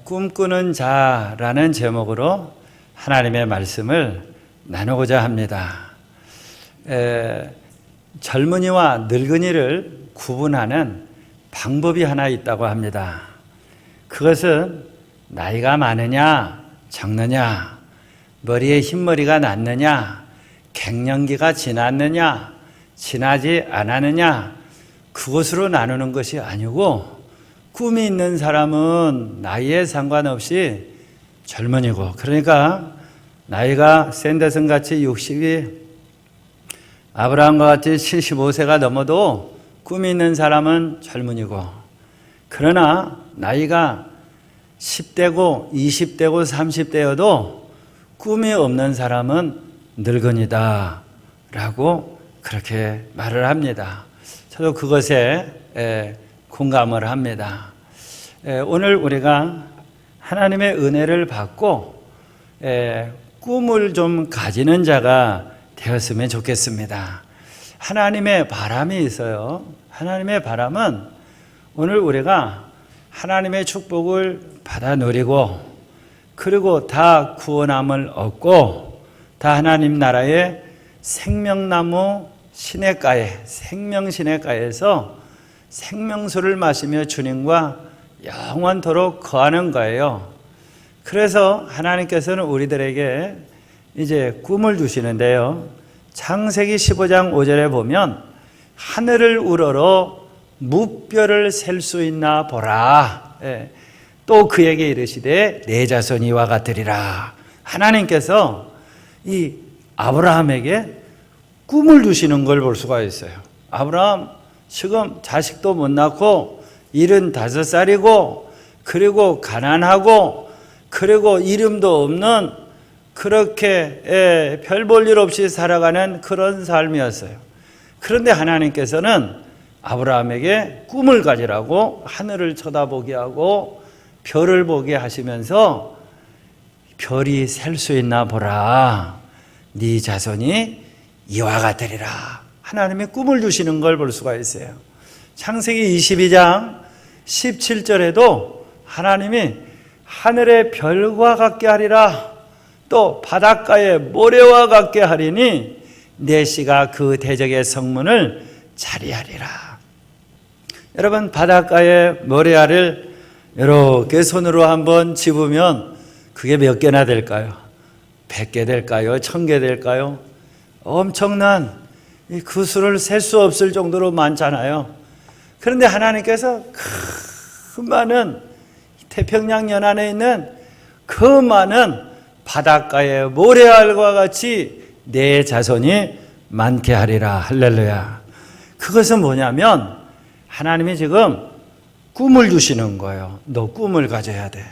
꿈꾸는 자라는 제목으로 하나님의 말씀을 나누고자 합니다. 젊은이와 늙은이를 구분하는 방법이 하나 있다고 합니다. 그것은 나이가 많으냐 적느냐, 머리에 흰머리가 났느냐, 갱년기가 지났느냐 지나지 않았느냐, 그것으로 나누는 것이 아니고, 꿈이 있는 사람은 나이에 상관없이 젊은이고, 그러니까 나이가 샌더슨 같이 60이, 아브라함과 같이 75세가 넘어도 꿈이 있는 사람은 젊은이고, 그러나 나이가 10대고 20대고 30대여도 꿈이 없는 사람은 늙은이다 라고 그렇게 말을 합니다. 저도 그것에 공감을 합니다. 오늘 우리가 하나님의 은혜를 받고 꿈을 좀 가지는 자가 되었으면 좋겠습니다. 하나님의 바람이 있어요. 하나님의 바람은 오늘 우리가 하나님의 축복을 받아 누리고, 그리고 다 구원함을 얻고, 다 하나님 나라의 생명나무 시냇가에, 생명시냇가에서 생명수를 마시며 주님과 영원토록 거하는 거예요. 그래서 하나님께서는 우리들에게 이제 꿈을 주시는데요. 창세기 15장 5절에 보면 하늘을 우러러 무뼈를 셀 수 있나 보라. 또 그에게 이르시되 내 자손이 이와 같으리라. 하나님께서 이 아브라함에게 꿈을 주시는 걸 볼 수가 있어요. 아브라함 지금 자식도 못 낳고 75살이고, 그리고 가난하고, 그리고 이름도 없는, 그렇게 별 볼 일 없이 살아가는 그런 삶이었어요. 그런데 하나님께서는 아브라함에게 꿈을 가지라고 하늘을 쳐다보게 하고 별을 보게 하시면서 별이 셀 수 있나 보라. 네 자손이 이와 같으리라. 하나님이 꿈을 주시는 걸 볼 수가 있어요. 창세기 22장 17절에도 하나님이 하늘의 별과 같게 하리라, 또 바닷가의 모래와 같게 하리니 내 씨가 그 대적의 성문을 차리하리라. 여러분, 바닷가의 모래알을 이렇게 손으로 한번 집으면 그게 몇 개나 될까요? 100개 될까요? 1000개 될까요? 엄청난 그 수를 셀 수 없을 정도로 많잖아요. 그런데 하나님께서 그 많은 태평양 연안에 있는 그 많은 바닷가의 모래알과 같이 내 자손이 많게 하리라. 할렐루야. 그것은 뭐냐면 하나님이 지금 꿈을 주시는 거예요. 너 꿈을 가져야 돼.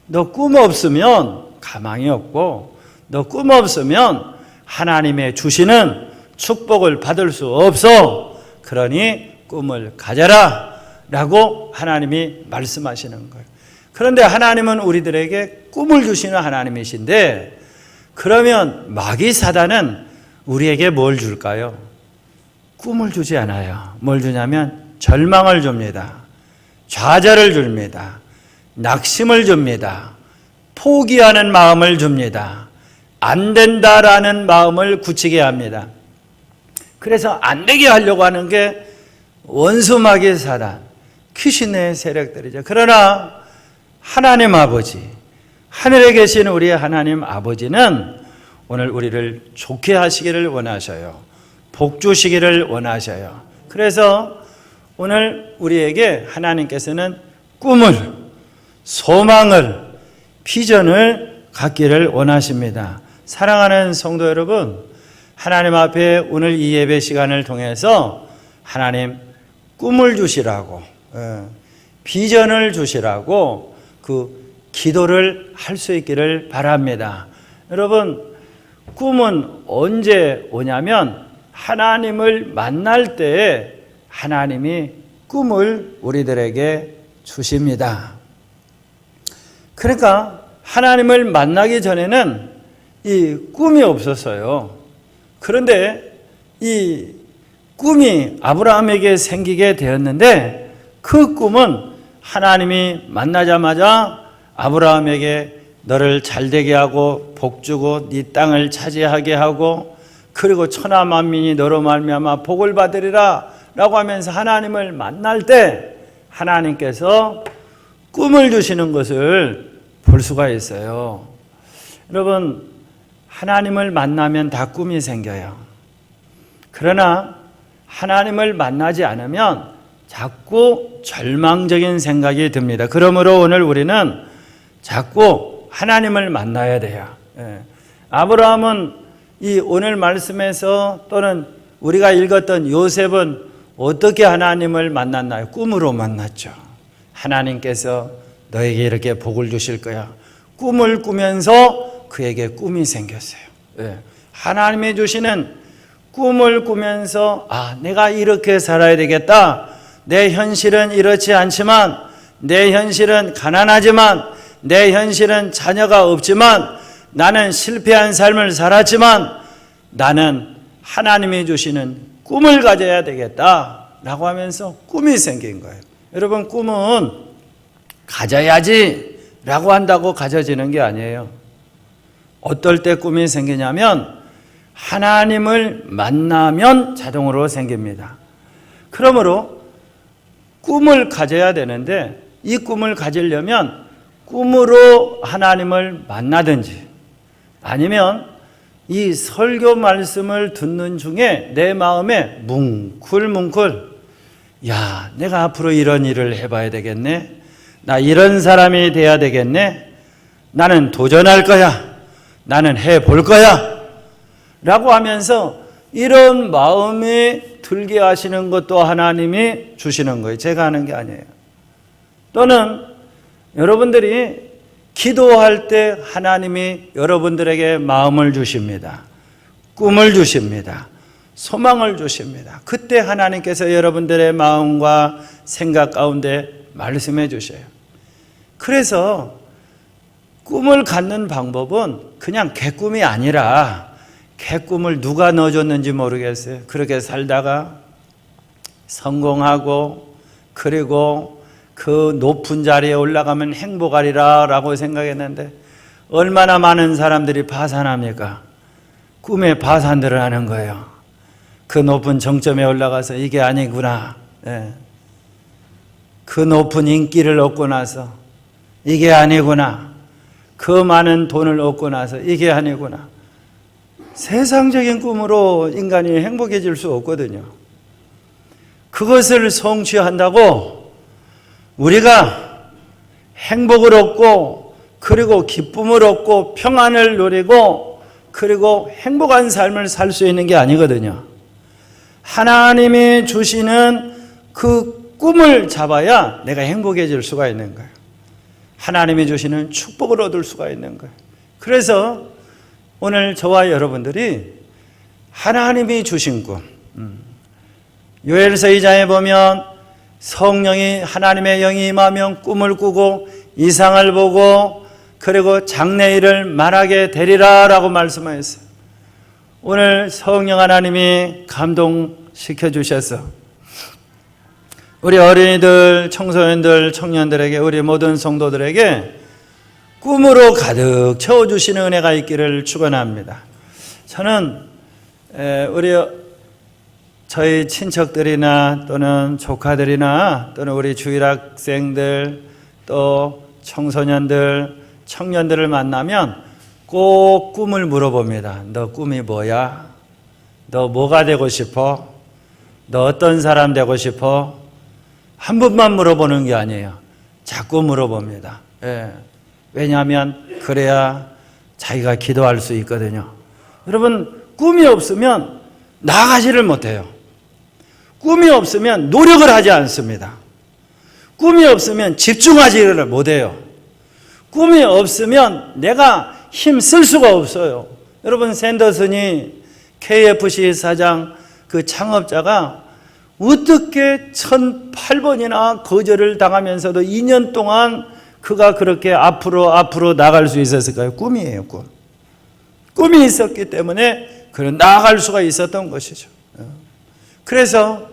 너 꿈 없으면 가망이 없고, 너 꿈 없으면 하나님의 주시는 축복을 받을 수 없어. 그러니 꿈을 가져라 라고 하나님이 말씀하시는 거예요. 그런데 하나님은 우리들에게 꿈을 주시는 하나님이신데, 그러면 마귀 사단은 우리에게 뭘 줄까요? 꿈을 주지 않아요. 뭘 주냐면 절망을 줍니다. 좌절을 줍니다. 낙심을 줍니다. 포기하는 마음을 줍니다. 안 된다라는 마음을 굳히게 합니다. 그래서 안 되게 하려고 하는 게 원수 마귀 사단, 귀신의 세력들이죠. 그러나 하나님 아버지, 하늘에 계신 우리 하나님 아버지는 오늘 우리를 좋게 하시기를 원하셔요. 복 주시기를 원하셔요. 그래서 오늘 우리에게 하나님께서는 꿈을, 소망을, 비전을 갖기를 원하십니다. 사랑하는 성도 여러분, 하나님 앞에 오늘 이 예배 시간을 통해서 하나님 꿈을 주시라고, 비전을 주시라고 그 기도를 할 수 있기를 바랍니다. 여러분, 꿈은 언제 오냐면 하나님을 만날 때에 하나님이 꿈을 우리들에게 주십니다. 그러니까 하나님을 만나기 전에는 이 꿈이 없었어요. 그런데 이 꿈이 아브라함에게 생기게 되었는데, 그 꿈은 하나님이 만나자마자 아브라함에게 너를 잘되게 하고 복주고 네 땅을 차지하게 하고 그리고 천하 만민이 너로 말미암아 복을 받으리라 라고 하면서 하나님을 만날 때 하나님께서 꿈을 주시는 것을 볼 수가 있어요. 여러분, 하나님을 만나면 다 꿈이 생겨요. 그러나 하나님을 만나지 않으면 자꾸 절망적인 생각이 듭니다. 그러므로 오늘 우리는 자꾸 하나님을 만나야 돼요. 아브라함은 이 오늘 말씀에서 또는 우리가 읽었던 요셉은 어떻게 하나님을 만났나요? 꿈으로 만났죠. 하나님께서 너에게 이렇게 복을 주실 거야. 꿈을 꾸면서 그에게 꿈이 생겼어요. 하나님이 주시는 꿈을 꾸면서 내가 이렇게 살아야 되겠다. 내 현실은 이렇지 않지만, 내 현실은 가난하지만, 내 현실은 자녀가 없지만, 나는 실패한 삶을 살았지만 나는 하나님이 주시는 꿈을 가져야 되겠다라고 하면서 꿈이 생긴 거예요. 여러분, 꿈은 가져야지 라고 한다고 가져지는 게 아니에요. 어떨 때 꿈이 생기냐면 하나님을 만나면 자동으로 생깁니다. 그러므로 꿈을 가져야 되는데 이 꿈을 가지려면 꿈으로 하나님을 만나든지 아니면 이 설교 말씀을 듣는 중에 내 마음에 뭉클뭉클 내가 앞으로 이런 일을 해봐야 되겠네. 나 이런 사람이 돼야 되겠네. 나는 도전할 거야. 나는 해볼 거야. 라고 하면서 이런 마음이 들게 하시는 것도 하나님이 주시는 거예요. 제가 하는 게 아니에요. 또는 여러분들이 기도할 때 하나님이 여러분들에게 마음을 주십니다. 꿈을 주십니다. 소망을 주십니다. 그때 하나님께서 여러분들의 마음과 생각 가운데 말씀해 주셔요. 그래서 꿈을 갖는 방법은 그냥 개꿈이 아니라 개꿈을 누가 넣어줬는지 모르겠어요. 그렇게 살다가 성공하고 그리고 그 높은 자리에 올라가면 행복하리라 라고 생각했는데 얼마나 많은 사람들이 파산합니까? 꿈에 파산들을 하는 거예요. 그 높은 정점에 올라가서 이게 아니구나. 그 높은 인기를 얻고 나서 이게 아니구나. 그 많은 돈을 얻고 나서 이게 아니구나. 세상적인 꿈으로 인간이 행복해질 수 없거든요. 그것을 성취한다고 우리가 행복을 얻고 그리고 기쁨을 얻고 평안을 누리고 그리고 행복한 삶을 살 수 있는 게 아니거든요. 하나님이 주시는 그 꿈을 잡아야 내가 행복해질 수가 있는 거예요. 하나님이 주시는 축복을 얻을 수가 있는 거예요. 그래서 오늘 저와 여러분들이 하나님이 주신 꿈, 요엘서 2장에 보면 성령이 하나님의 영이 임하면 꿈을 꾸고 이상을 보고 그리고 장래일을 말하게 되리라 라고 말씀하셨어요. 오늘 성령 하나님이 감동시켜 주셔서 우리 어린이들, 청소년들, 청년들에게 우리 모든 성도들에게 꿈으로 가득 채워주시는 은혜가 있기를 축원합니다. 저는 저희 친척들이나 또는 조카들이나 또는 우리 주일학생들 또 청소년들, 청년들을 만나면 꼭 꿈을 물어봅니다. 너 꿈이 뭐야? 너 뭐가 되고 싶어? 너 어떤 사람 되고 싶어? 한 번만 물어보는 게 아니에요. 자꾸 물어봅니다. 왜냐하면 그래야 자기가 기도할 수 있거든요. 여러분, 꿈이 없으면 나아가지를 못해요. 꿈이 없으면 노력을 하지 않습니다. 꿈이 없으면 집중하지를 못해요. 꿈이 없으면 내가 힘쓸 수가 없어요. 여러분, 샌더슨이 KFC 사장 그 창업자가 어떻게 1008번이나 거절을 당하면서도 2년 동안 그가 그렇게 앞으로 나아갈 수 있었을까요? 꿈이에요, 꿈. 꿈이 있었기 때문에 그는 나아갈 수가 있었던 것이죠. 그래서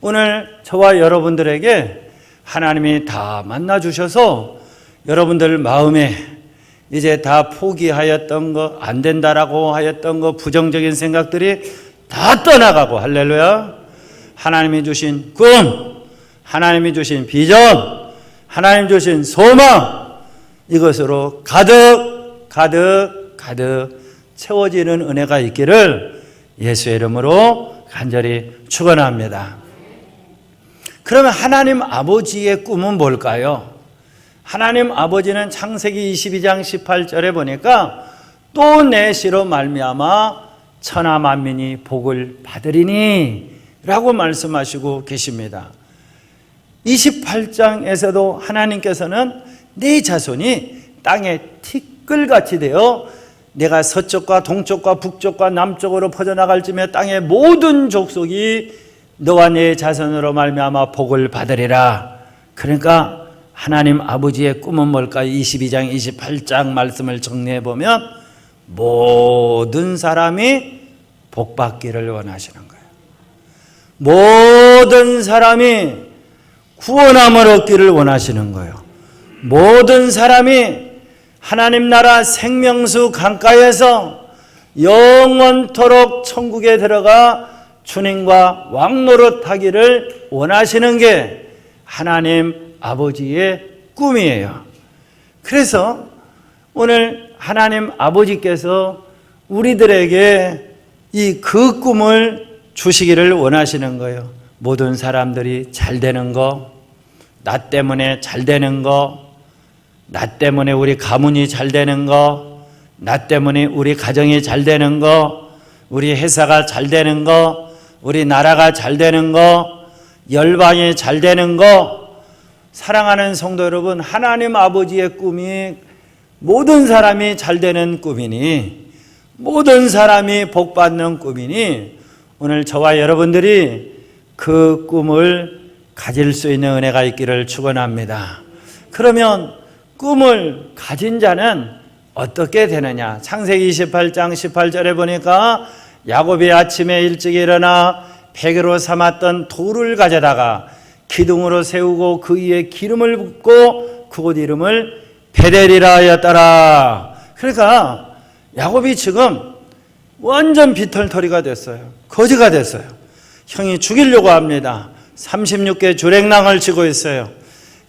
오늘 저와 여러분들에게 하나님이 다 만나주셔서 여러분들 마음에 이제 다 포기하였던 거, 안 된다라고 하였던 거, 부정적인 생각들이 다 떠나가고, 할렐루야. 하나님이 주신 꿈, 하나님이 주신 비전, 하나님 주신 소망, 이것으로 가득 채워지는 은혜가 있기를 예수의 이름으로 간절히 축원합니다. 그러면 하나님 아버지의 꿈은 뭘까요? 하나님 아버지는 창세기 22장 18절에 보니까 또 내 씨로 말미암아 천하 만민이 복을 받으리니 라고 말씀하시고 계십니다. 28장에서도 하나님께서는 네 자손이 땅에 티끌같이 되어 내가 서쪽과 동쪽과 북쪽과 남쪽으로 퍼져나갈 쯤에 땅의 모든 족속이 너와 네 자손으로 말미암아 복을 받으리라. 그러니까 하나님 아버지의 꿈은 뭘까요? 22장 28장 말씀을 정리해 보면 모든 사람이 복받기를 원하시는 거예요. 모든 사람이 구원함을 얻기를 원하시는 거예요. 모든 사람이 하나님 나라 생명수 강가에서 영원토록 천국에 들어가 주님과 왕노릇하기를 원하시는 게 하나님 아버지의 꿈이에요. 그래서 오늘 하나님 아버지께서 우리들에게 그 꿈을 주시기를 원하시는 거예요. 모든 사람들이 잘 되는 거, 나 때문에 잘 되는 거, 나 때문에 우리 가문이 잘 되는 거, 나 때문에 우리 가정이 잘 되는 거, 우리 회사가 잘 되는 거, 우리 나라가 잘 되는 거, 열방이 잘 되는 거. 사랑하는 성도 여러분, 하나님 아버지의 꿈이 모든 사람이 잘 되는 꿈이니, 모든 사람이 복받는 꿈이니, 오늘 저와 여러분들이 그 꿈을 가질 수 있는 은혜가 있기를 축원합니다. 그러면 꿈을 가진 자는 어떻게 되느냐? 창세기 28장 18절에 보니까 야곱이 아침에 일찍 일어나 베개로 삼았던 돌을 가져다가 기둥으로 세우고 그 위에 기름을 붓고 그곳 이름을 베델이라 하였더라. 그러니까 야곱이 지금 완전 비털터리가 됐어요. 거지가 됐어요. 형이 죽이려고 합니다. 36개 주랭랑을 치고 있어요.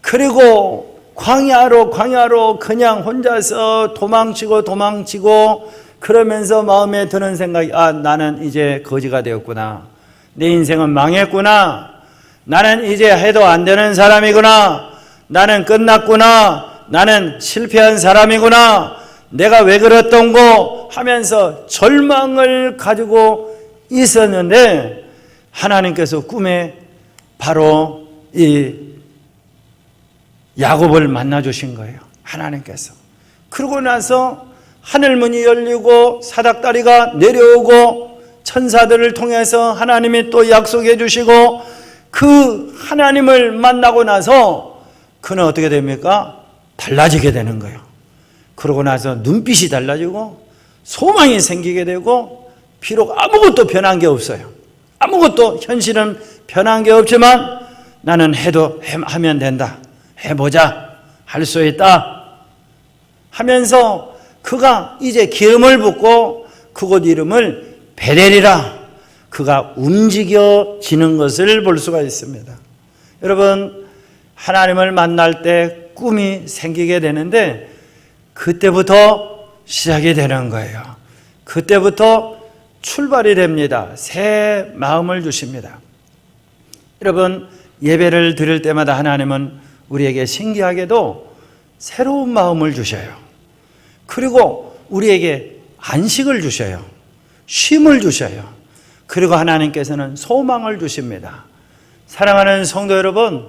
그리고 광야로 그냥 혼자서 도망치고 그러면서 마음에 드는 생각이, 나는 이제 거지가 되었구나. 내 인생은 망했구나. 나는 이제 해도 안 되는 사람이구나. 나는 끝났구나. 나는 실패한 사람이구나. 내가 왜 그랬던고 하면서 절망을 가지고 있었는데 하나님께서 꿈에 바로 이 야곱을 만나 주신 거예요. 하나님께서. 그러고 나서 하늘문이 열리고 사닥다리가 내려오고 천사들을 통해서 하나님이 또 약속해 주시고 그 하나님을 만나고 나서 그는 어떻게 됩니까? 달라지게 되는 거예요. 그러고 나서 눈빛이 달라지고 소망이 생기게 되고 비록 아무것도 변한 게 없어요. 아무것도 현실은 변한 게 없지만 나는 하면 된다. 해보자. 할 수 있다. 하면서 그가 이제 기름을 붓고 그곳 이름을 베델이라 그가 움직여지는 것을 볼 수가 있습니다. 여러분, 하나님을 만날 때 꿈이 생기게 되는데 그때부터 시작이 되는 거예요. 그때부터 출발이 됩니다. 새 마음을 주십니다. 여러분, 예배를 드릴 때마다 하나님은 우리에게 신기하게도 새로운 마음을 주셔요. 그리고 우리에게 안식을 주셔요. 쉼을 주셔요. 그리고 하나님께서는 소망을 주십니다. 사랑하는 성도 여러분,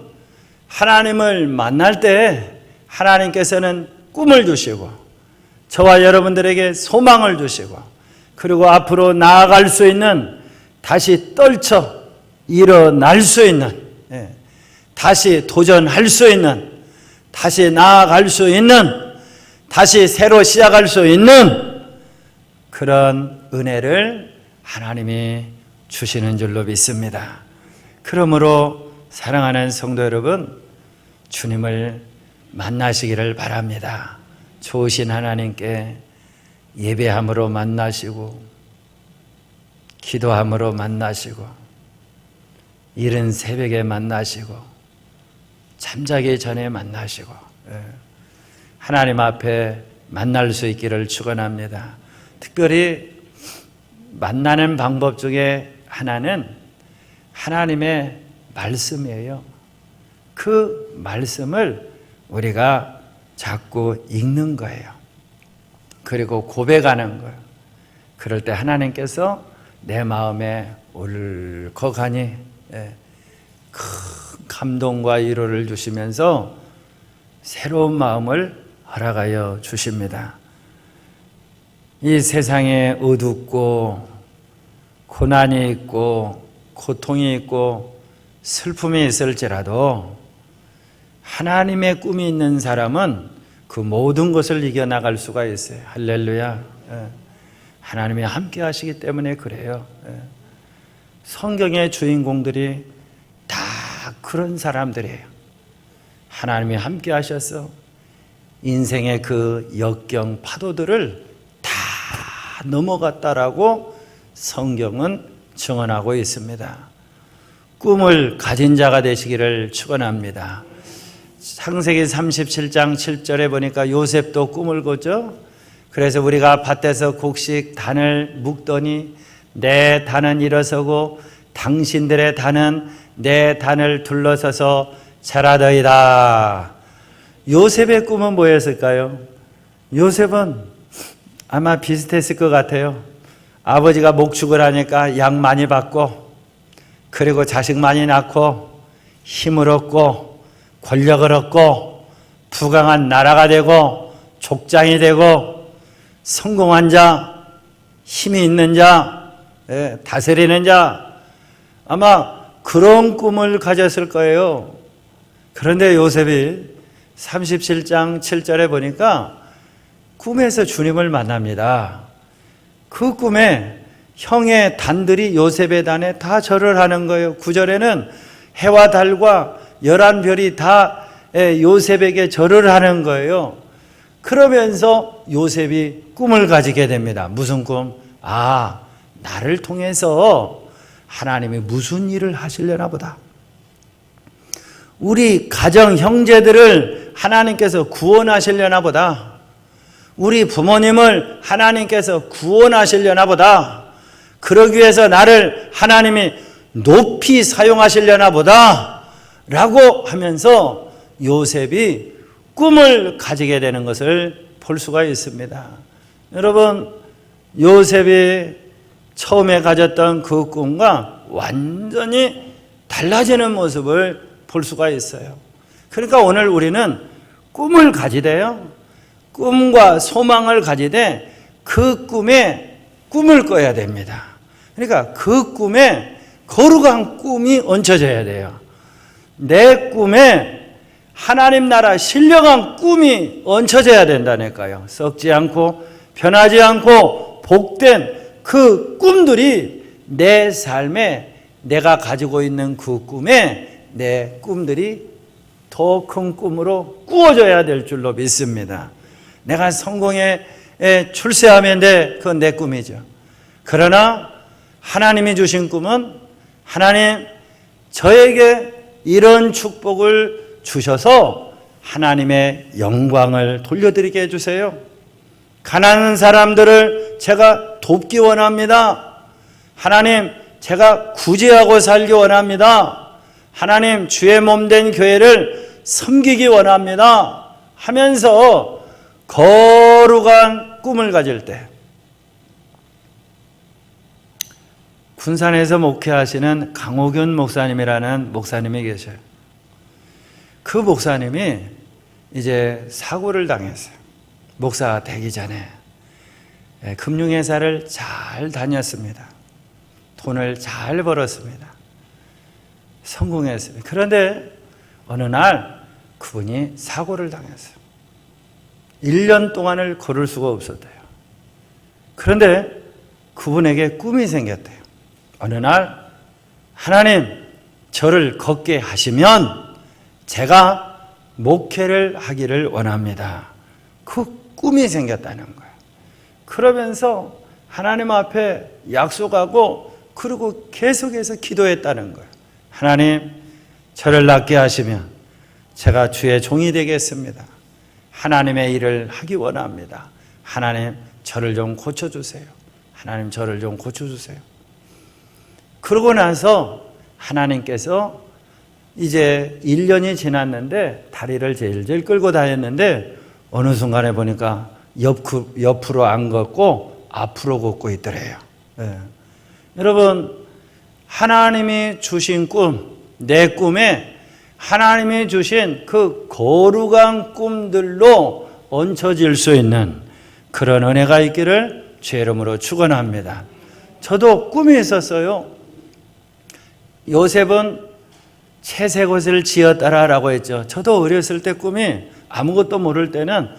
하나님을 만날 때 하나님께서는 꿈을 주시고 저와 여러분들에게 소망을 주시고 그리고 앞으로 나아갈 수 있는, 다시 떨쳐 일어날 수 있는, 다시 도전할 수 있는, 다시 나아갈 수 있는, 다시 새로 시작할 수 있는 그런 은혜를 하나님이 주시는 줄로 믿습니다. 그러므로 사랑하는 성도 여러분, 주님을 만나시기를 바랍니다. 좋으신 하나님께 예배함으로 만나시고 기도함으로 만나시고 이른 새벽에 만나시고 잠자기 전에 만나시고 하나님 앞에 만날 수 있기를 축원합니다. 특별히 만나는 방법 중에 하나는 하나님의 말씀이에요. 그 말씀을 우리가 자꾸 읽는 거예요. 그리고 고백하는 거예요. 그럴 때 하나님께서 내 마음에 울컥하니 큰 감동과 위로를 주시면서 새로운 마음을 허락하여 주십니다. 이 세상에 어둡고 고난이 있고 고통이 있고 슬픔이 있을지라도 하나님의 꿈이 있는 사람은 그 모든 것을 이겨나갈 수가 있어요. 할렐루야. 하나님이 함께 하시기 때문에 그래요. 성경의 주인공들이 다 그런 사람들이에요. 하나님이 함께 하셔서 인생의 그 역경 파도들을 다 넘어갔다라고 성경은 증언하고 있습니다. 꿈을 가진 자가 되시기를 축원합니다. 창세기 37장 7절에 보니까 요셉도 꿈을 꿨죠. 그래서 우리가 밭에서 곡식 단을 묶더니 내 단은 일어서고 당신들의 단은 내 단을 둘러서서 자라더이다. 요셉의 꿈은 뭐였을까요? 요셉은 아마 비슷했을 것 같아요. 아버지가 목축을 하니까 양 많이 받고 그리고 자식 많이 낳고 힘을 얻고 권력을 얻고 부강한 나라가 되고 족장이 되고 성공한 자, 힘이 있는 자, 다스리는 자, 아마 그런 꿈을 가졌을 거예요. 그런데 요셉이 37장 7절에 보니까 꿈에서 주님을 만납니다. 그 꿈에 형의 단들이 요셉의 단에 다 절을 하는 거예요. 9절에는 해와 달과 11별이 다 요셉에게 절을 하는 거예요. 그러면서 요셉이 꿈을 가지게 됩니다. 무슨 꿈? 나를 통해서 하나님이 무슨 일을 하시려나 보다. 우리 가정 형제들을 하나님께서 구원하시려나 보다. 우리 부모님을 하나님께서 구원하시려나 보다. 그러기 위해서 나를 하나님이 높이 사용하시려나 보다 라고 하면서 요셉이 꿈을 가지게 되는 것을 볼 수가 있습니다. 여러분, 요셉이 처음에 가졌던 그 꿈과 완전히 달라지는 모습을 볼 수가 있어요. 그러니까 오늘 우리는 꿈을 가지되요. 꿈과 소망을 가지되 그 꿈에 꿈을 꿔야 됩니다. 그러니까 그 꿈에 거룩한 꿈이 얹혀져야 돼요. 내 꿈에 하나님 나라 신령한 꿈이 얹혀져야 된다니까요. 썩지 않고 변하지 않고 복된 그 꿈들이 내 삶에 내가 가지고 있는 그 꿈에 내 꿈들이 더 큰 꿈으로 꾸어져야 될 줄로 믿습니다. 내가 성공에 출세하면 돼. 그건 내 꿈이죠. 그러나 하나님이 주신 꿈은 하나님 저에게 이런 축복을 주셔서 하나님의 영광을 돌려드리게 해주세요. 가난한 사람들을 제가 돕기 원합니다. 하나님 제가 구제하고 살기 원합니다. 하나님 주의 몸된 교회를 섬기기 원합니다 하면서 거룩한 꿈을 가질 때 군산에서 목회하시는 강호균 목사님이라는 목사님이 계셔요. 그 목사님이 이제 사고를 당했어요. 목사가 되기 전에 금융회사를 잘 다녔습니다. 돈을 잘 벌었습니다. 성공했습니다. 그런데 어느 날 그분이 사고를 당했어요. 1년 동안을 걸을 수가 없었대요. 그런데 그분에게 꿈이 생겼대요. 어느 날 하나님 저를 걷게 하시면 제가 목회를 하기를 원합니다. 그 꿈이 생겼다는 거예요. 그러면서 하나님 앞에 약속하고 그리고 계속해서 기도했다는 거예요. 하나님, 저를 낫게 하시면 제가 주의 종이 되겠습니다. 하나님의 일을 하기 원합니다. 하나님, 저를 좀 고쳐주세요. 하나님, 저를 좀 고쳐주세요. 그러고 나서 하나님께서 이제 1년이 지났는데 다리를 제일 끌고 다녔는데 어느 순간에 보니까 옆으로 안 걷고 앞으로 걷고 있더래요. 네. 여러분, 하나님이 주신 꿈, 내 꿈에 하나님이 주신 그 거룩한 꿈들로 얹혀질 수 있는 그런 은혜가 있기를 주의 이름으로 축원합니다. 저도 꿈이 있었어요. 요셉은 채색옷을 지었다라고 했죠. 저도 어렸을 때 꿈이 아무것도 모를 때는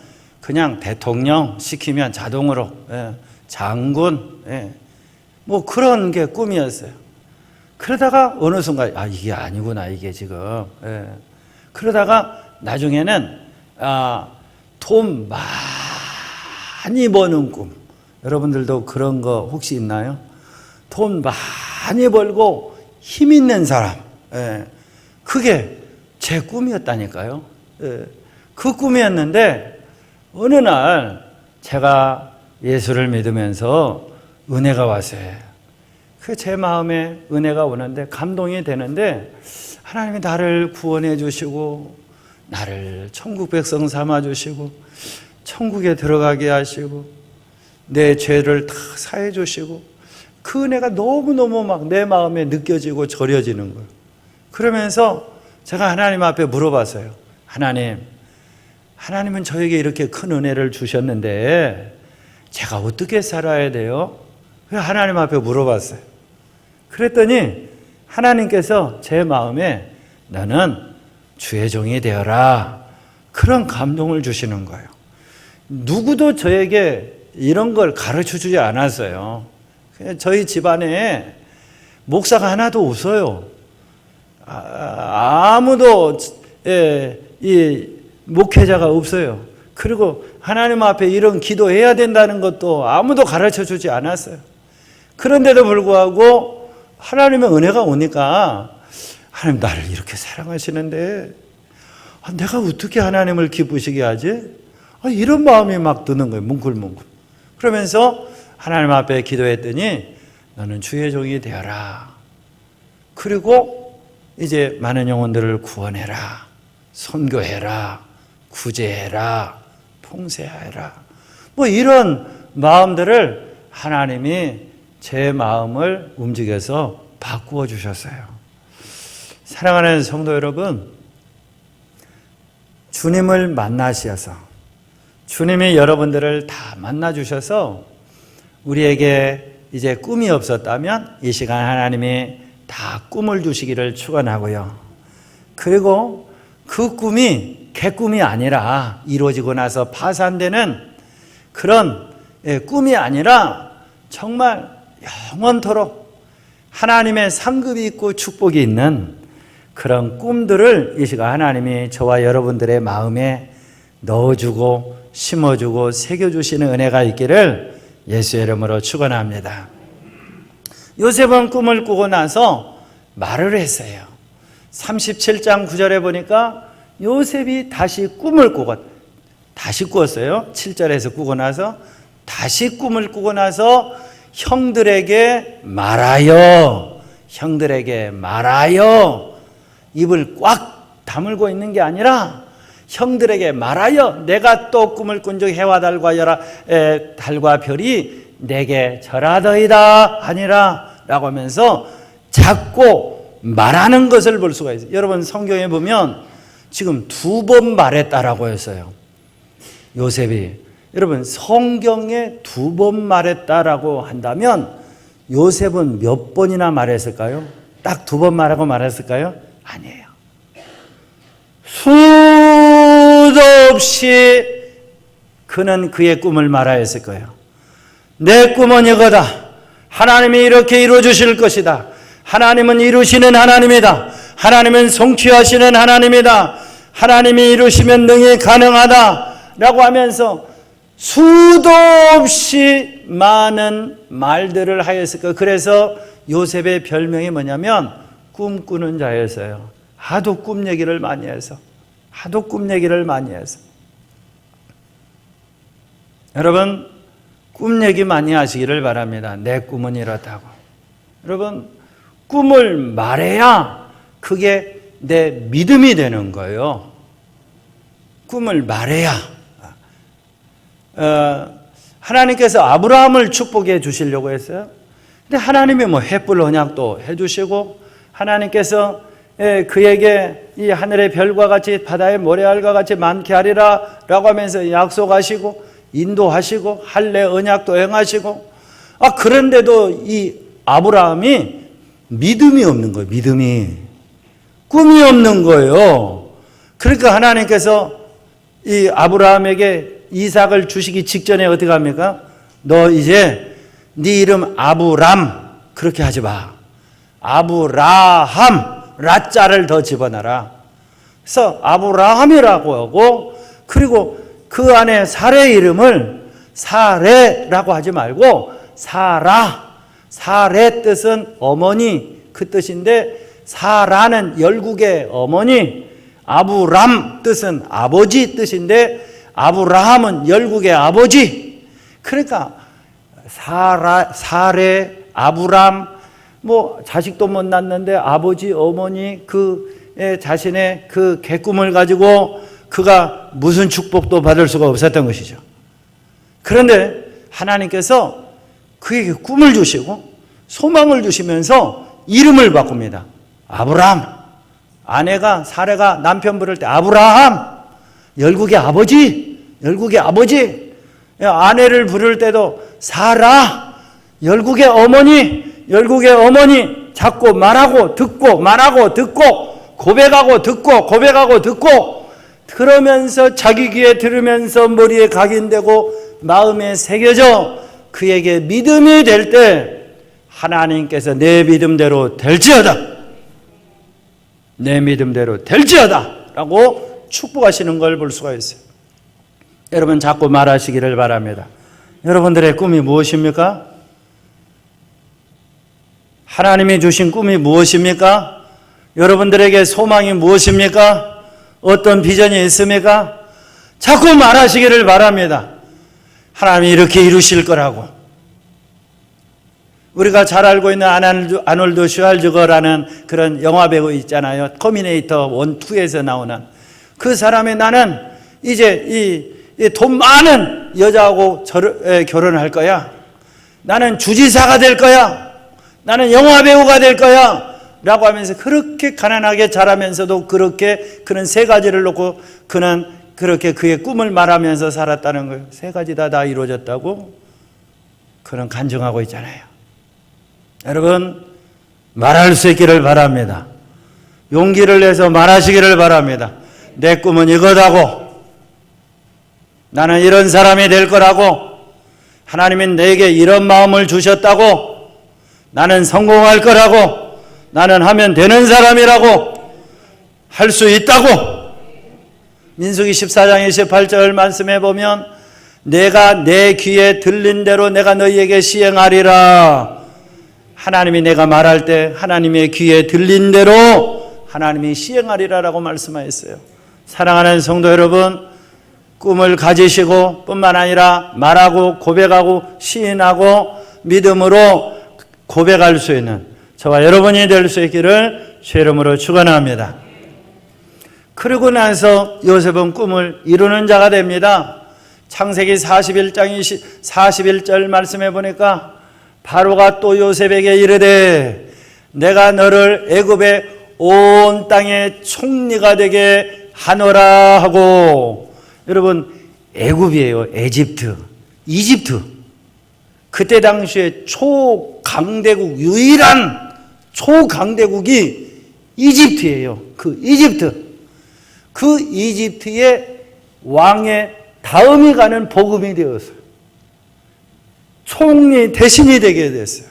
그냥 대통령 시키면 자동으로 장군 뭐 그런 게 꿈이었어요. 그러다가 어느 순간 이게 아니구나 이게 지금. 그러다가 나중에는 돈 많이 버는 꿈. 여러분들도 그런 거 혹시 있나요? 돈 많이 벌고 힘 있는 사람. 그게 제 꿈이었다니까요. 그 꿈이었는데 어느 날 제가 예수를 믿으면서 은혜가 왔어요. 그 제 마음에 은혜가 오는데 감동이 되는데 하나님이 나를 구원해 주시고 나를 천국 백성 삼아 주시고 천국에 들어가게 하시고 내 죄를 다 사해 주시고 그 은혜가 너무너무 막 내 마음에 느껴지고 절여지는 거예요. 그러면서 제가 하나님 앞에 물어봤어요. 하나님은 저에게 이렇게 큰 은혜를 주셨는데 제가 어떻게 살아야 돼요? 하나님 앞에 물어봤어요. 그랬더니 하나님께서 제 마음에 너는 주의 종이 되어라. 그런 감동을 주시는 거예요. 누구도 저에게 이런 걸 가르쳐주지 않았어요. 저희 집안에 목사가 하나도 없어요. 아무도 이 목회자가 없어요. 그리고 하나님 앞에 이런 기도해야 된다는 것도 아무도 가르쳐주지 않았어요. 그런데도 불구하고 하나님의 은혜가 오니까 하나님 나를 이렇게 사랑하시는데 내가 어떻게 하나님을 기쁘시게 하지? 이런 마음이 막 드는 거예요. 뭉클뭉클. 그러면서 하나님 앞에 기도했더니 너는 주의 종이 되어라. 그리고 이제 많은 영혼들을 구원해라. 선교해라. 구제해라. 통세하라. 뭐 이런 마음들을 하나님이 제 마음을 움직여서 바꾸어 주셨어요. 사랑하는 성도 여러분, 주님을 만나셔서 주님이 여러분들을 다 만나 주셔서 우리에게 이제 꿈이 없었다면 이 시간 하나님이 다 꿈을 주시기를 축원하고요. 그리고 그 꿈이 개꿈이 아니라 이루어지고 나서 파산되는 그런 꿈이 아니라 정말 영원토록 하나님의 상급이 있고 축복이 있는 그런 꿈들을 이 시간 하나님이 저와 여러분들의 마음에 넣어주고 심어주고 새겨주시는 은혜가 있기를 예수의 이름으로 축원합니다. 요셉은 꿈을 꾸고 나서 말을 했어요. 37장 9절에 보니까 요셉이 다시 꿈을 다시 꾸었어요. 7절에서 꾸고 나서 다시 꿈을 꾸고 나서 형들에게 말하여 입을 꽉 다물고 있는 게 아니라 형들에게 말하여 내가 또 꿈을 꾼 적 해와 달과 별이 내게 절하더이다 하니라 라고 하면서 자꾸 말하는 것을 볼 수가 있어요. 여러분 성경에 보면 지금 2번 말했다라고 했어요. 요셉이. 여러분 성경에 2번 말했다라고 한다면 요셉은 몇 번이나 말했을까요? 딱 2번 말하고 말했을까요? 아니에요. 수도 없이 그는 그의 꿈을 말하였을 거예요. 내 꿈은 이거다. 하나님이 이렇게 이루어 주실 것이다. 하나님은 이루시는 하나님이다. 하나님은 성취하시는 하나님이다. 하나님이 이루시면 능히 가능하다라고 하면서 수도 없이 많은 말들을 하였을 거예요. 그래서 요셉의 별명이 뭐냐면 꿈꾸는 자였어요. 하도 꿈 얘기를 많이 해서. 여러분, 꿈 얘기 많이 하시기를 바랍니다. 내 꿈은 이렇다고. 여러분, 꿈을 말해야 그게 내 믿음이 되는 거예요. 꿈을 말해야. 하나님께서 아브라함을 축복해 주시려고 했어요. 근데 하나님이 뭐 횃불 언약도 해주시고, 하나님께서 그에게 이 하늘의 별과 같이 바다의 모래알과 같이 많게 하리라 라고 하면서 약속하시고 인도하시고 할례 언약도 행하시고, 그런데도 이 아브라함이 믿음이 없는 거예요. 꿈이 없는 거예요. 그러니까 하나님께서 이 아브라함에게 이삭을 주시기 직전에 어떻게 합니까? 너 이제 네 이름 아브람 그렇게 하지 마. 아브라함 라자를 더 집어넣어라. 그래서 아브라함이라고 하고, 그리고 그 안에 사레 이름을 사레라고 하지 말고 사레 뜻은 어머니 그 뜻인데, 사라는 열국의 어머니, 아브람 뜻은 아버지 뜻인데 아브라함은 열국의 아버지. 그러니까 사레, 아브람, 뭐 자식도 못 낳는데 아버지, 어머니 그 자신의 그 계꿈을 가지고 그가 무슨 축복도 받을 수가 없었던 것이죠. 그런데 하나님께서 그에게 꿈을 주시고 소망을 주시면서 이름을 바꿉니다. 아브람. 아내가 사레가 남편 부를 때 아브라함, 열국의 아버지. 아내를 부를 때도 사라, 열국의 어머니. 자꾸 말하고 듣고 고백하고 듣고 그러면서 자기 귀에 들으면서 머리에 각인되고 마음에 새겨져 그에게 믿음이 될 때 하나님께서 내 믿음대로 될지어다 라고 축복하시는 걸 볼 수가 있어요. 여러분, 자꾸 말하시기를 바랍니다. 여러분들의 꿈이 무엇입니까? 하나님이 주신 꿈이 무엇입니까? 여러분들에게 소망이 무엇입니까? 어떤 비전이 있습니까? 자꾸 말하시기를 바랍니다. 하나님이 이렇게 이루실 거라고. 우리가 잘 알고 있는 아놀드 슈왈즈거라는 그런 영화배우 있잖아요. 터미네이터 1, 2에서 나오는 그 사람이, 나는 이제 이 돈 많은 여자하고 결혼할 거야. 나는 주지사가 될 거야. 나는 영화배우가 될 거야. 라고 하면서 그렇게 가난하게 자라면서도 그렇게 그는 세 가지를 놓고 그는 그렇게 그의 꿈을 말하면서 살았다는 거예요. 세 가지 다 이루어졌다고 그는 간증하고 있잖아요. 여러분, 말할 수 있기를 바랍니다. 용기를 내서 말하시기를 바랍니다. 내 꿈은 이거다고. 나는 이런 사람이 될 거라고. 하나님이 내게 이런 마음을 주셨다고. 나는 성공할 거라고. 나는 하면 되는 사람이라고. 할 수 있다고. 민수기 14장 28절 말씀해 보면, 내가 내 귀에 들린 대로 내가 너희에게 시행하리라. 하나님이 내가 말할 때 하나님의 귀에 들린 대로 하나님이 시행하리라라고 말씀하셨어요. 사랑하는 성도 여러분, 꿈을 가지시고 뿐만 아니라 말하고 고백하고 시인하고 믿음으로 고백할 수 있는 저와 여러분이 될 수 있기를 주의 이름으로 축원합니다. 그러고 나서 요셉은 꿈을 이루는 자가 됩니다. 창세기 41장 41절 말씀해 보니까 바로가 또 요셉에게 이르되 내가 너를 애굽의 온 땅의 총리가 되게 하노라 하고. 여러분, 애굽이에요. 이집트. 그때 당시에 초강대국, 유일한 초강대국이 이집트예요. 그 이집트의 왕의 다음이 가는 복음이 되었어요. 총리 대신이 되게 됐어요.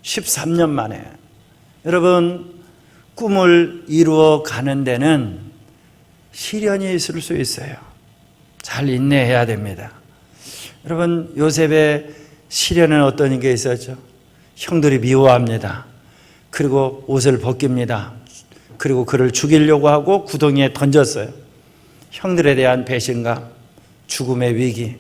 13년 만에. 여러분, 꿈을 이루어 가는 데는 시련이 있을 수 있어요. 잘 인내해야 됩니다. 여러분, 요셉의 시련은 어떤 게 있었죠? 형들이 미워합니다. 그리고 옷을 벗깁니다. 그리고 그를 죽이려고 하고 구덩이에 던졌어요. 형들에 대한 배신감, 죽음의 위기.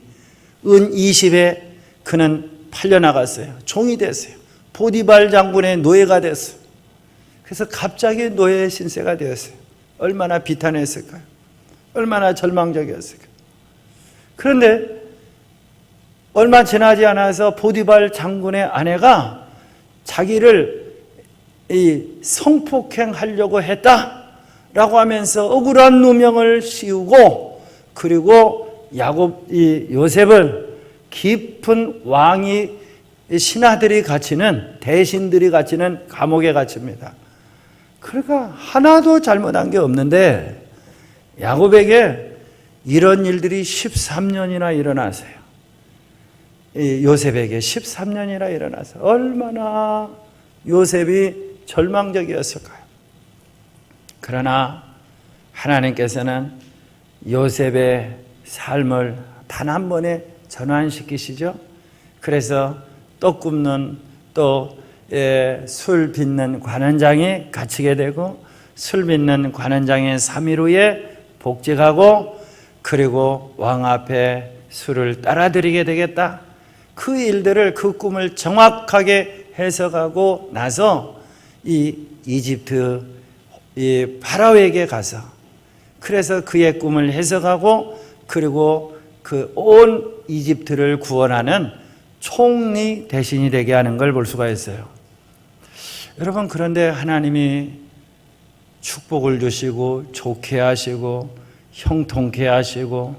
은 20에 그는 팔려나갔어요. 종이 됐어요. 보디발 장군의 노예가 됐어요. 그래서 갑자기 노예의 신세가 되었어요. 얼마나 비탄했을까요? 얼마나 절망적이었을까요? 그런데 얼마 지나지 않아서 보디발 장군의 아내가 자기를 성폭행하려고 했다라고 하면서 억울한 누명을 씌우고, 그리고 요셉을 깊은 왕이 신하들이 갇히는, 대신들이 갇히는 감옥에 갇힙니다. 그러니까 하나도 잘못한 게 없는데 야곱에게 이런 일들이 13년이나 일어나서요. 요셉에게 13년이나 일어나서 얼마나 요셉이 절망적이었을까요? 그러나 하나님께서는 요셉의 삶을 단 한 번에 전환시키시죠. 그래서 떡 굽는 또 술 빚는 관원장이 갇히게 되고, 술 빚는 관원장의 3일 후에 복직하고, 그리고 왕 앞에 술을 따라드리게 되겠다. 그 일들을, 그 꿈을 정확하게 해석하고 나서 이 이집트 이 파라오에게 가서, 그래서 그의 꿈을 해석하고, 그리고 그 온 이집트를 구원하는 총리 대신이 되게 하는 걸 볼 수가 있어요. 여러분, 그런데 하나님이 축복을 주시고 좋게 하시고 형통케 하시고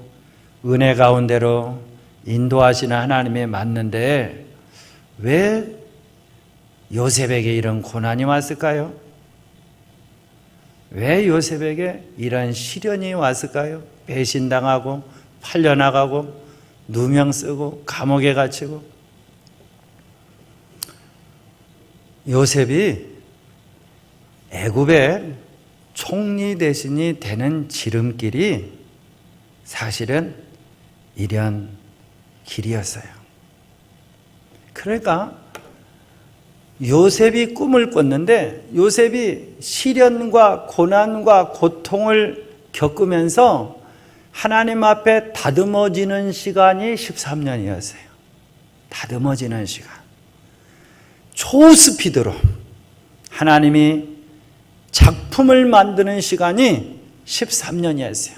은혜 가운데로 인도하시는 하나님이 맞는데 왜 요셉에게 이런 고난이 왔을까요? 왜 요셉에게 이런 시련이 왔을까요? 배신당하고 팔려나가고 누명 쓰고 감옥에 갇히고. 요셉이 애굽의 총리 대신이 되는 지름길이 사실은 이런 길이었어요. 그러니까 요셉이 꿈을 꿨는데, 요셉이 시련과 고난과 고통을 겪으면서 하나님 앞에 다듬어지는 시간이 13년이었어요. 다듬어지는 시간. 초스피드로 하나님이 작품을 만드는 시간이 13년이었어요.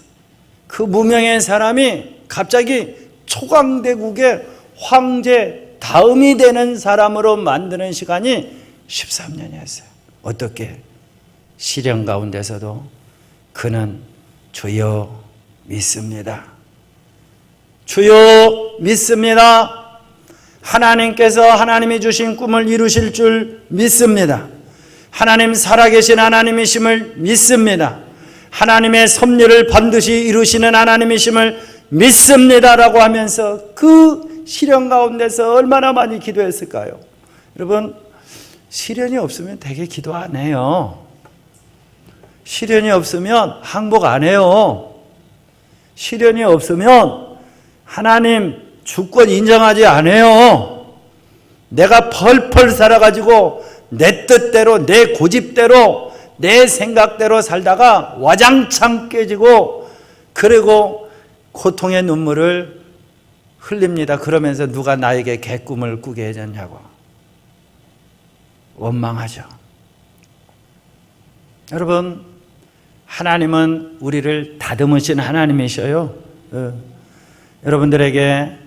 그 무명의 사람이 갑자기 초강대국의 황제 다음이 되는 사람으로 만드는 시간이 13년이었어요. 어떻게? 시련 가운데서도 그는 주여 믿습니다. 주여 믿습니다. 하나님께서 하나님이 주신 꿈을 이루실 줄 믿습니다. 하나님 살아계신 하나님이심을 믿습니다. 하나님의 섭리를 반드시 이루시는 하나님이심을 믿습니다라고 하면서 그 시련 가운데서 얼마나 많이 기도했을까요? 여러분, 시련이 없으면 되게 기도 안 해요. 시련이 없으면 항복 안 해요. 시련이 없으면 하나님 주권 인정하지 않아요. 내가 펄펄 살아가지고 내 뜻대로, 내 고집대로, 내 생각대로 살다가 와장창 깨지고, 그리고 고통의 눈물을 흘립니다. 그러면서 누가 나에게 개꿈을 꾸게 해줬냐고 원망하죠. 여러분, 하나님은 우리를 다듬으신 하나님이셔요. 여러분들에게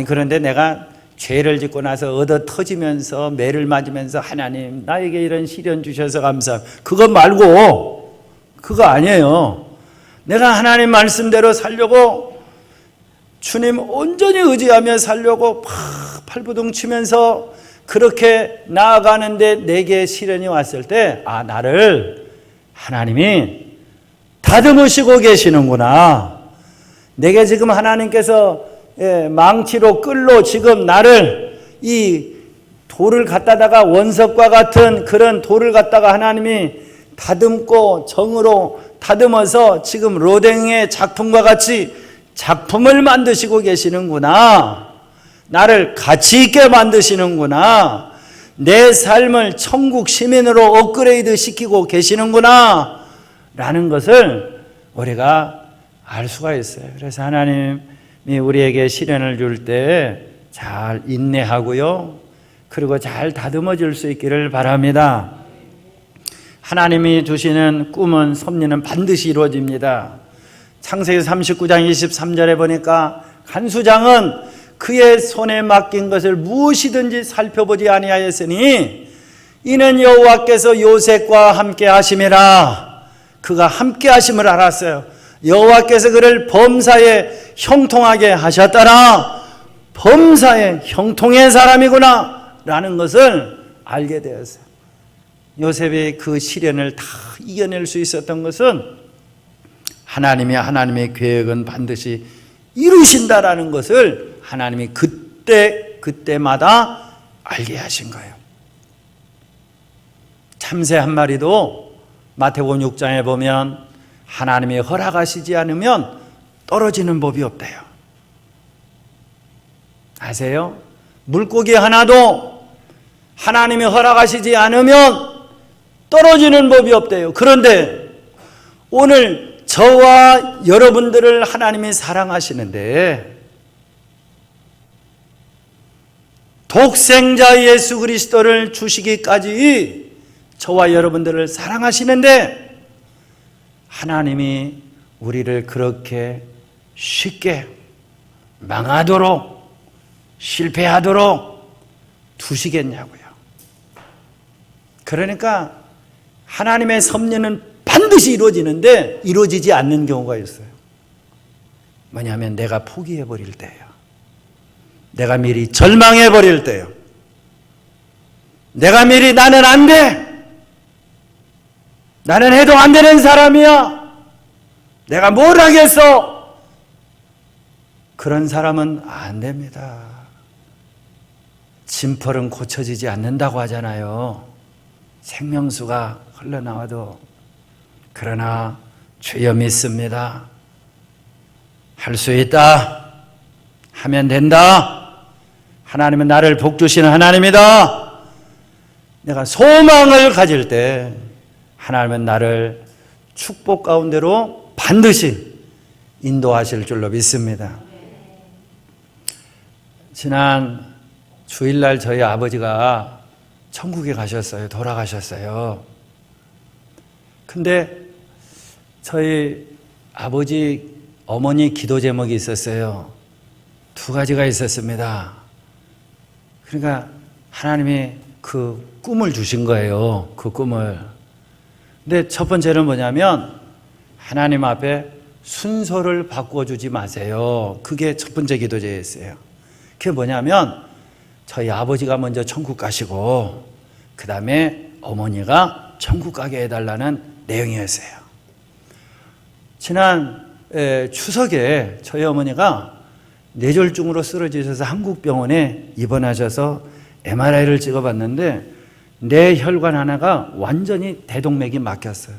그런데 내가 죄를 짓고 나서 얻어 터지면서 매를 맞으면서 하나님 나에게 이런 시련 주셔서 감사합니다. 그거 말고, 그거 아니에요. 내가 하나님 말씀대로 살려고, 주님 온전히 의지하며 살려고 팔부둥 치면서 그렇게 나아가는데 내게 시련이 왔을 때, 나를 하나님이 다듬으시고 계시는구나. 내게 지금 하나님께서 망치로 끌로 지금 나를 이 돌을 갖다다가 원석과 같은 그런 돌을 갖다가 하나님이 다듬고 정으로 다듬어서 지금 로댕의 작품과 같이 작품을 만드시고 계시는구나. 나를 가치 있게 만드시는구나. 내 삶을 천국 시민으로 업그레이드 시키고 계시는구나 라는 것을 우리가 알 수가 있어요. 그래서 하나님이 우리에게 시련을 줄 때 잘 인내하고요, 그리고 잘 다듬어 줄 수 있기를 바랍니다. 하나님이 주시는 꿈은 섭리는 반드시 이루어집니다. 창세기 39장 23절에 보니까 간수장은 그의 손에 맡긴 것을 무엇이든지 살펴보지 아니하였으니 이는 여호와께서 요셉과 함께 하심이라. 그가 함께 하심을 알았어요. 여호와께서 그를 범사에 형통하게 하셨더라. 범사에 형통의 사람이구나 라는 것을 알게 되었어요. 요셉이 그 시련을 다 이겨낼 수 있었던 것은 하나님의 계획은 반드시 이루신다라는 것을 하나님이 그때마다 알게 하신 거예요. 참새 한 마리도 마태복음 6장에 보면 하나님이 허락하시지 않으면 떨어지는 법이 없대요. 아세요? 물고기 하나도 하나님이 허락하시지 않으면 떨어지는 법이 없대요. 그런데 오늘 저와 여러분들을 하나님이 사랑하시는데 독생자 예수 그리스도를 주시기까지 저와 여러분들을 사랑하시는데 하나님이 우리를 그렇게 쉽게 망하도록 실패하도록 두시겠냐고요. 그러니까 하나님의 섭리는 반드시 이루어지는데 이루어지지 않는 경우가 있어요. 뭐냐면 내가 포기해버릴 때예요. 내가 미리 절망해버릴 때예요. 내가 미리 나는 안 돼. 나는 해도 안 되는 사람이야. 내가 뭘 하겠어. 그런 사람은 안 됩니다. 진펄은 고쳐지지 않는다고 하잖아요. 생명수가 흘러나와도. 그러나 주여 믿습니다. 할 수 있다. 하면 된다. 하나님은 나를 복주시는 하나님이다. 내가 소망을 가질 때 하나님은 나를 축복 가운데로 반드시 인도하실 줄로 믿습니다. 지난 주일날 저희 아버지가 천국에 가셨어요. 돌아가셨어요. 근데 저희 아버지 어머니 기도 제목이 있었어요. 두 가지가 있었습니다. 그러니까 하나님이 그 꿈을 주신 거예요. 그 꿈을. 근데 첫 번째는 뭐냐면 하나님 앞에 순서를 바꿔주지 마세요. 그게 첫 번째 기도 제였어요. 그게 뭐냐면 저희 아버지가 먼저 천국 가시고 그 다음에 어머니가 천국 가게 해달라는 내용이었어요. 지난 추석에 저희 어머니가 뇌졸중으로 쓰러지셔서 한국병원에 입원하셔서 MRI를 찍어봤는데 뇌 혈관 하나가 완전히 대동맥이 막혔어요.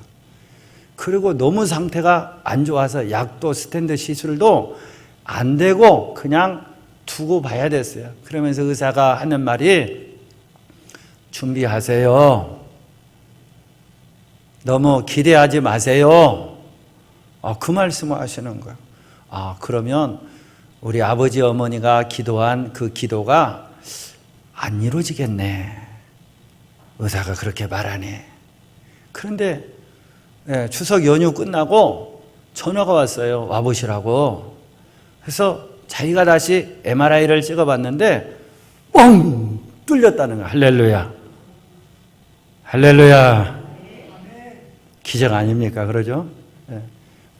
그리고 너무 상태가 안 좋아서 약도 스텐트 시술도 안 되고 그냥 두고 봐야 됐어요. 그러면서 의사가 하는 말이 준비하세요. 너무 기대하지 마세요. 그 말씀을 하시는 거예요. 그러면 우리 아버지 어머니가 기도한 그 기도가 안 이루어지겠네. 의사가 그렇게 말하네. 그런데 추석 연휴 끝나고 전화가 왔어요. 와보시라고. 그래서 자기가 다시 MRI를 찍어봤는데 뻥 뚫렸다는 거예요. 할렐루야. 할렐루야. 기적 아닙니까? 그러죠?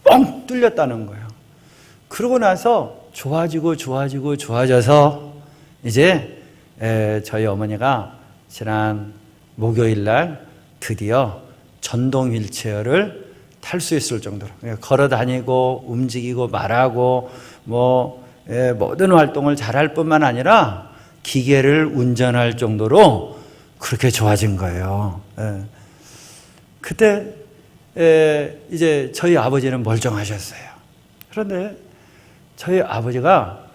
뻥 뚫렸다는 거예요. 그러고 나서 좋아져서 이제 저희 어머니가 지난 목요일 날 드디어 전동 휠체어를 탈 수 있을 정도로 걸어 다니고 움직이고 말하고 모든 활동을 잘할 뿐만 아니라 기계를 운전할 정도로 그렇게 좋아진 거예요. 그때 이제 저희 아버지는 멀쩡하셨어요. 그런데 저희 아버지가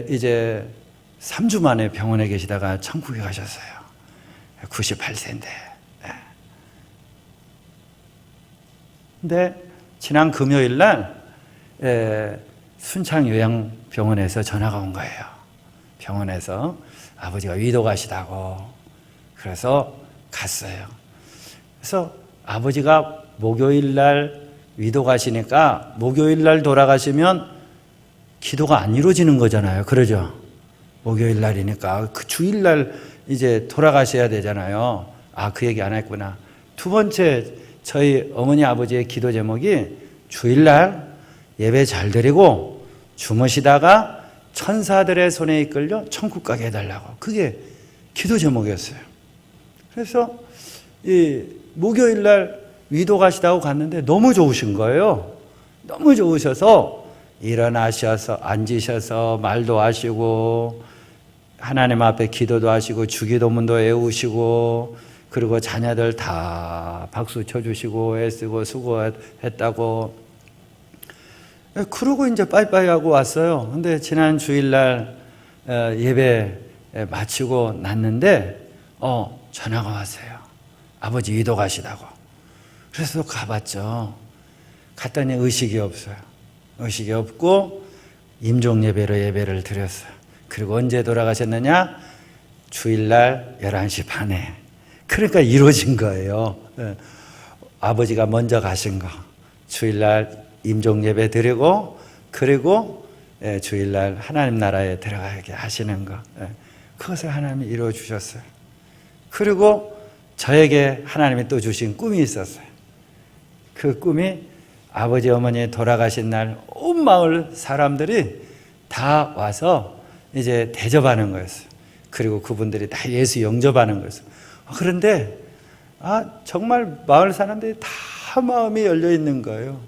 이제 3주 만에 병원에 계시다가 천국에 가셨어요. 98세인데. 근데 지난 금요일 날 순창요양병원에서 전화가 온 거예요. 병원에서 아버지가 위도 가시다고. 그래서 갔어요. 그래서 아버지가 목요일 날 위도 가시니까 목요일 날 돌아가시면 기도가 안 이루어지는 거잖아요. 그러죠? 목요일 날이니까 그 주일 날 이제 돌아가셔야 되잖아요. 아, 그 얘기 안 했구나. 두 번째, 저희 어머니 아버지의 기도 제목이 주일 날 예배 잘 드리고 주무시다가 천사들의 손에 이끌려 천국 가게 해달라고. 그게 기도 제목이었어요. 그래서 이 목요일 날 위도 가시다고 갔는데 너무 좋으신 거예요. 너무 좋으셔서 일어나셔서 앉으셔서 말도 하시고 하나님 앞에 기도도 하시고 주기도문도 외우시고 그리고 자녀들 다 박수 쳐주시고 애쓰고 수고했다고. 그러고 이제 빠이빠이 하고 왔어요. 근데 지난 주일날 예배 마치고 났는데 전화가 왔어요. 아버지 위도 가시다고. 그래서 가봤죠. 갔더니 의식이 없어요. 의식이 없고 임종 예배로 예배를 드렸어요. 그리고 언제 돌아가셨느냐? 주일날 11시 반에. 그러니까 이루어진 거예요. 아버지가 먼저 가신 거. 주일날 임종 예배 드리고 그리고 주일날 하나님 나라에 들어가게 하시는 거. 그것을 하나님이 이루어 주셨어요. 그리고 저에게 하나님이 또 주신 꿈이 있었어요. 그 꿈이 아버지 어머니 돌아가신 날 온 마을 사람들이 다 와서 이제 대접하는 거였어요. 그리고 그분들이 다 예수 영접하는 거였어요. 그런데 정말 마을 사람들이 다 마음이 열려 있는 거예요.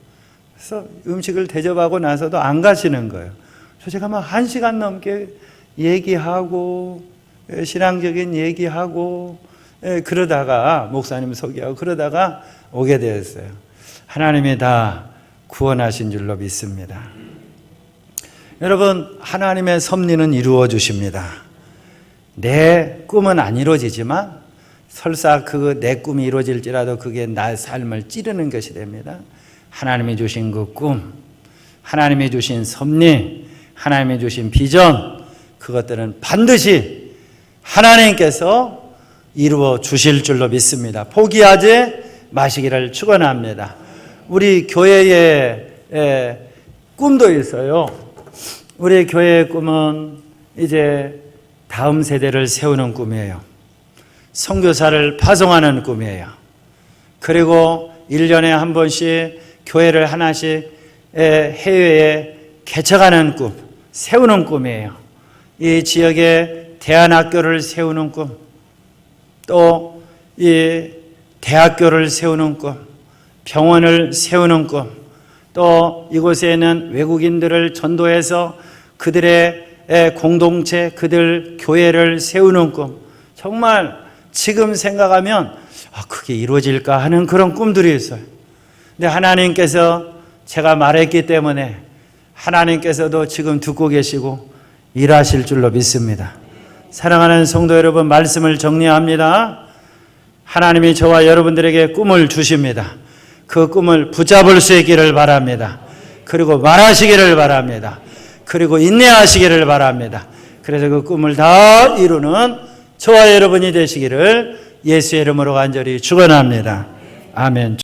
그래서 음식을 대접하고 나서도 안 가시는 거예요. 그래서 제가 막 1시간 넘게 얘기하고 신앙적인 얘기하고 그러다가 목사님 소개하고 그러다가 오게 되었어요. 하나님이 다 구원하신 줄로 믿습니다. 여러분, 하나님의 섭리는 이루어 주십니다. 내 꿈은 안 이루어지지만 설사 그 내 꿈이 이루어질지라도 그게 나의 삶을 찌르는 것이 됩니다. 하나님이 주신 그 꿈, 하나님이 주신 섭리, 하나님이 주신 비전, 그것들은 반드시 하나님께서 이루어 주실 줄로 믿습니다. 포기하지 마시기를 축원합니다. 우리 교회에 꿈도 있어요. 우리 교회의 꿈은 이제 다음 세대를 세우는 꿈이에요. 선교사를 파송하는 꿈이에요. 그리고 1년에 한 번씩 교회를 하나씩 해외에 개척하는 꿈, 세우는 꿈이에요. 이 지역에 대안학교를 세우는 꿈, 또 이 대학교를 세우는 꿈, 병원을 세우는 꿈, 또 이곳에 있는 외국인들을 전도해서 그들의 공동체, 그들 교회를 세우는 꿈. 정말 지금 생각하면 그게 이루어질까 하는 그런 꿈들이 있어요. 근데 하나님께서 제가 말했기 때문에 하나님께서도 지금 듣고 계시고 일하실 줄로 믿습니다. 사랑하는 성도 여러분, 말씀을 정리합니다. 하나님이 저와 여러분들에게 꿈을 주십니다. 그 꿈을 붙잡을 수 있기를 바랍니다. 그리고 말하시기를 바랍니다. 그리고 인내하시기를 바랍니다. 그래서 그 꿈을 다 이루는 저와 여러분이 되시기를 예수의 이름으로 간절히 축원합니다. 아멘.